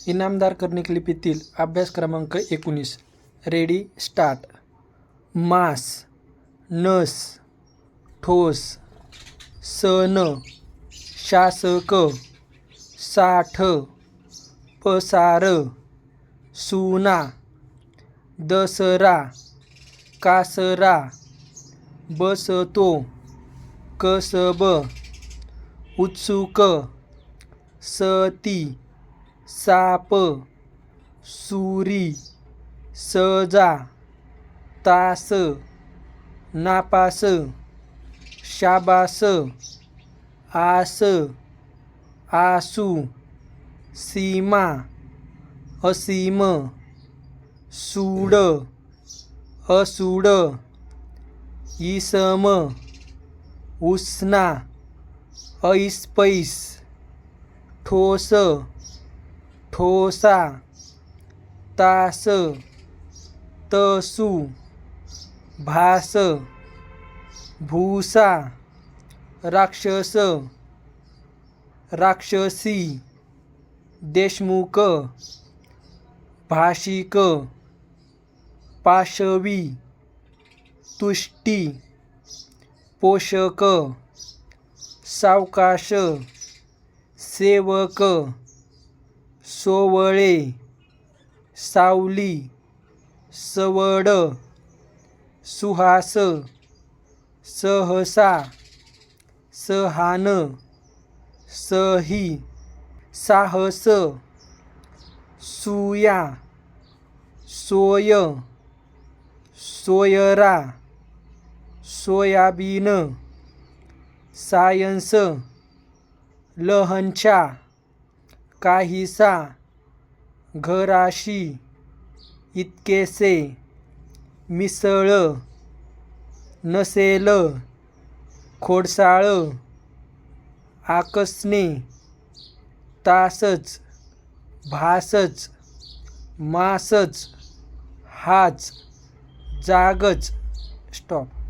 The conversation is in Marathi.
इनामदार कर्णिक लिपीतील अभ्यास क्रमांक 19. Ready start. मास, नस, ठोस, सन, शासक, साठ, पसार, सुना, दसरा, कासरा, बसतो, कसब, उत्सुक, सती, साप, सुरी, सजा, तास, नापास, शाबास, आस, आसू, सीमा, असीम, सूड, असूड, इसम, उसना, ऐसपैस, ठोस, ठोसा, तास, तसू, भास, भूसा, राक्षस, राक्षसी, देशमुख, भाषिक, पाशवी, तुष्टी, पोषक, सावकाश, सेवक, सोवळे, सावली, सवड, सुहास, सहसा, सहान, सही, साहस, सुया, सोय, सोयरा, सोयाबीन, सायन्स, लहंचा, काहीसा, घराशी, इतकेसे, मिसळ, नसेल, खोडसाळ, आकसने, तासच, भासच, मासच, हाच, जागच. स्टॉप.